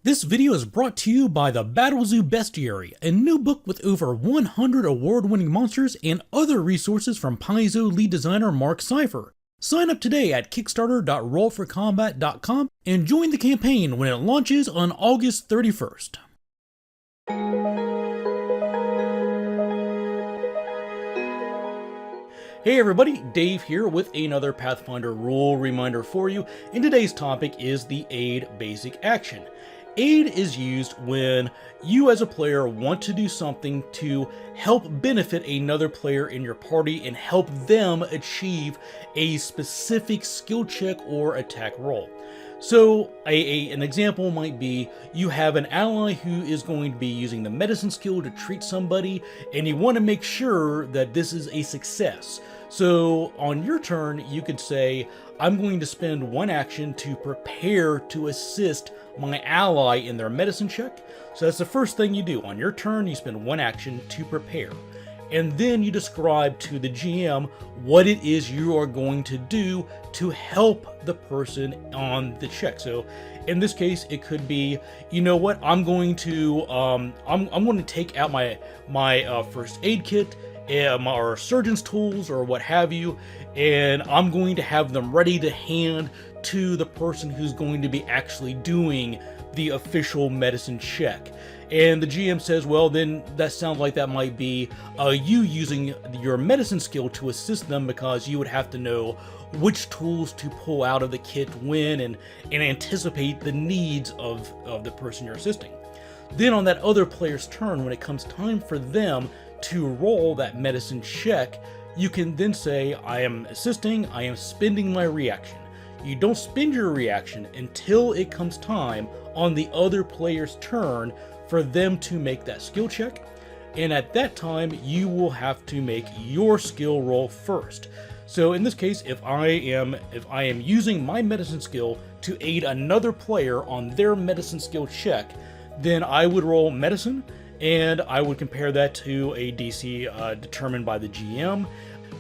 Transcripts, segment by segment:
This video is brought to you by the Battle Zoo Bestiary, a new book with over 100 award-winning monsters and other resources from Paizo lead designer Mark Cypher. Sign up today at kickstarter.rollforcombat.com and join the campaign when it launches on August 31st. Hey everybody, Dave here with another Pathfinder rule reminder for you, and today's topic is the Aid Basic Action. Aid is used when you as a player want to do something to help benefit another player in your party and help them achieve a specific skill check or attack roll. So an example might be you have an ally who is going to be using the medicine skill to treat somebody, and you want to make sure that this is a success. So on your turn, you could say, I'm going to spend one action to prepare to assist my ally in their medicine check. So that's the first thing you do. On your turn, you spend one action to prepare. And then you describe to the GM what it is you are going to do to help the person on the check. So in this case, it could be, you know what, I'm going to take out my first aid kit, or surgeon's tools or what have you, and I'm going to have them ready to hand to the person who's going to be actually doing the official medicine check. And the GM says, well, then that sounds like that might be you using your medicine skill to assist them, because you would have to know which tools to pull out of the kit when, and anticipate the needs of the person you're assisting. Then on that other player's turn, when it comes time for them to roll that medicine check, you can then say, I am assisting, I am spending my reaction. You don't spend your reaction until it comes time on the other player's turn for them to make that skill check, and at that time you will have to make your skill roll first. So in this case, if I am using my medicine skill to aid another player on their medicine skill check, then I would roll medicine, and I would compare that to a DC determined by the GM.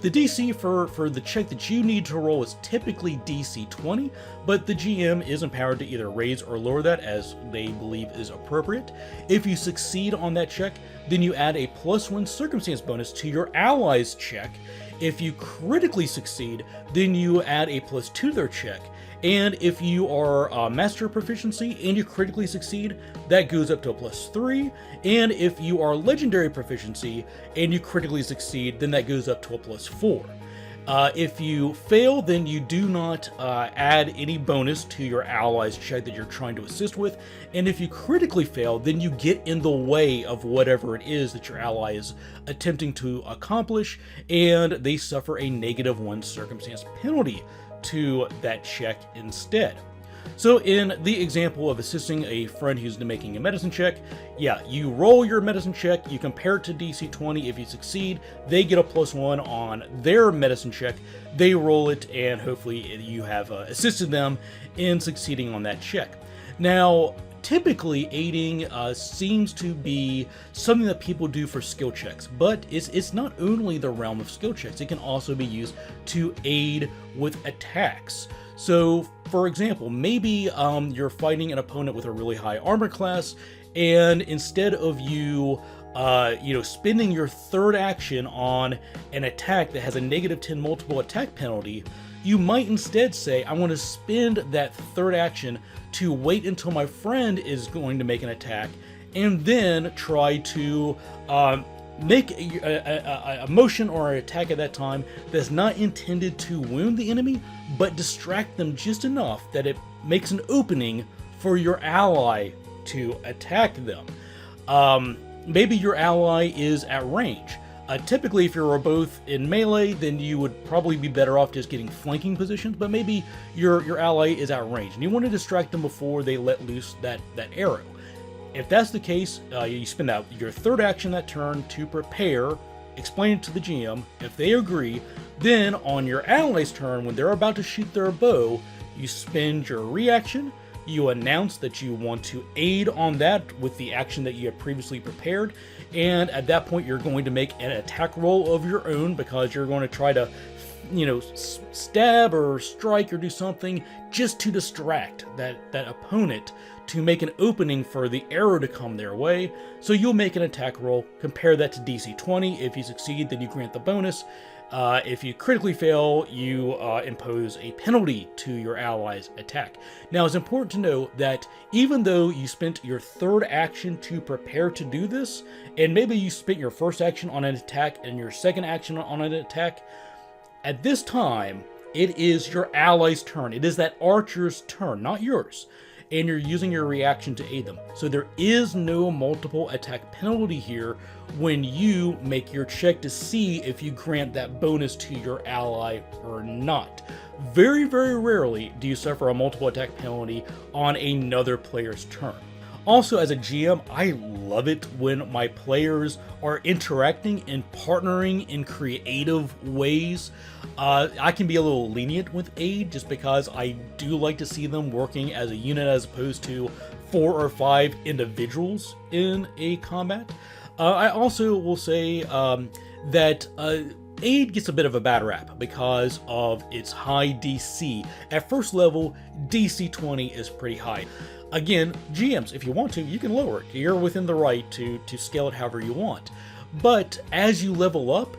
The DC for the check that you need to roll is typically DC 20, but the GM is empowered to either raise or lower that as they believe is appropriate. If you succeed on that check, then you add a +1 circumstance bonus to your ally's check. If you critically succeed, then you add a +2 to their check. And if you are master proficiency and you critically succeed, that goes up to a +3. And if you are legendary proficiency and you critically succeed, then that goes up to a +4. If you fail, then you do not add any bonus to your ally's check that you're trying to assist with. And if you critically fail, then you get in the way of whatever it is that your ally is attempting to accomplish, and they suffer a -1 circumstance penalty to that check instead. So in the example of assisting a friend who's making a medicine check, yeah, you roll your medicine check, you compare it to DC 20. If you succeed, they get a +1 on their medicine check, they roll it, and hopefully you have assisted them in succeeding on that check. Now, typically, aiding seems to be something that people do for skill checks, but it's not only the realm of skill checks. It can also be used to aid with attacks. So, for example, maybe you're fighting an opponent with a really high armor class, and instead of you spending your third action on an attack that has a -10 multiple attack penalty, you might instead say, I want to spend that third action to wait until my friend is going to make an attack, and then try to make a motion or an attack at that time that's not intended to wound the enemy, but distract them just enough that it makes an opening for your ally to attack them. Maybe your ally is at range. Typically, if you're both in melee, then you would probably be better off just getting flanking positions, but maybe your ally is at range, and you want to distract them before they let loose that arrow. If that's the case, you spend out your third action that turn to prepare, explain it to the GM. If they agree, then on your ally's turn, when they're about to shoot their bow, you spend your reaction, you announce that you want to aid on that with the action that you had previously prepared, and at that point you're going to make an attack roll of your own, because you're going to try to stab or strike or do something just to distract that opponent, to make an opening for the arrow to come their way. So you'll make an attack roll, compare that to DC 20. If you succeed, then you grant the bonus. If you critically fail, you impose a penalty to your ally's attack. Now, it's important to know that even though you spent your third action to prepare to do this, and maybe you spent your first action on an attack and your second action on an attack, at this time, it is your ally's turn. It is that archer's turn, not yours. And you're using your reaction to aid them. So there is no multiple attack penalty here when you make your check to see if you grant that bonus to your ally or not. Very, very rarely do you suffer a multiple attack penalty on another player's turn. Also, as a GM, I love it when my players are interacting and partnering in creative ways. I can be a little lenient with aid just because I do like to see them working as a unit as opposed to 4 or 5 individuals in a combat. I also will say that aid gets a bit of a bad rap because of its high DC. At first level, DC 20 is pretty high. Again, GMs, if you want to, you can lower it. You're within the right to scale it however you want. But as you level up,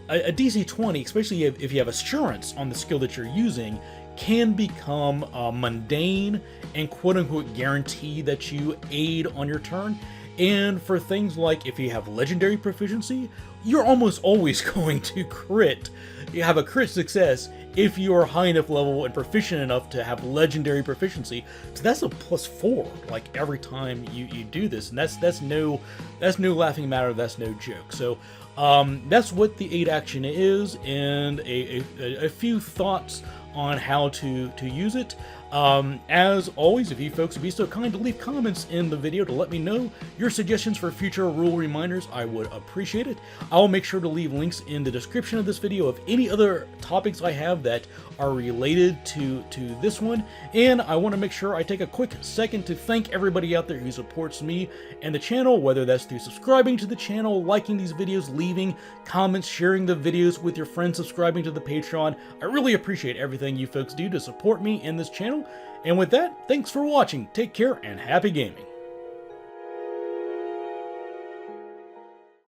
a DC 20, especially if you have assurance on the skill that you're using, can become mundane and quote-unquote guarantee that you aid on your turn. And for things like if you have legendary proficiency, you're almost always going to crit. You have a crit success if you are high enough level and proficient enough to have legendary proficiency. So that's a +4, like every time you do this, and that's no laughing matter. That's no joke. So that's what the aid action is, and a few thoughts on how to use it. As always, if you folks would be so kind to leave comments in the video to let me know your suggestions for future rule reminders, I would appreciate it. I'll make sure to leave links in the description of this video of any other topics I have that are related to this one. And I want to make sure I take a quick second to thank everybody out there who supports me and the channel, whether that's through subscribing to the channel, liking these videos, leaving comments, sharing the videos with your friends, subscribing to the Patreon. I really appreciate everything you folks do to support me and this channel. And with that, thanks for watching, take care, and happy gaming.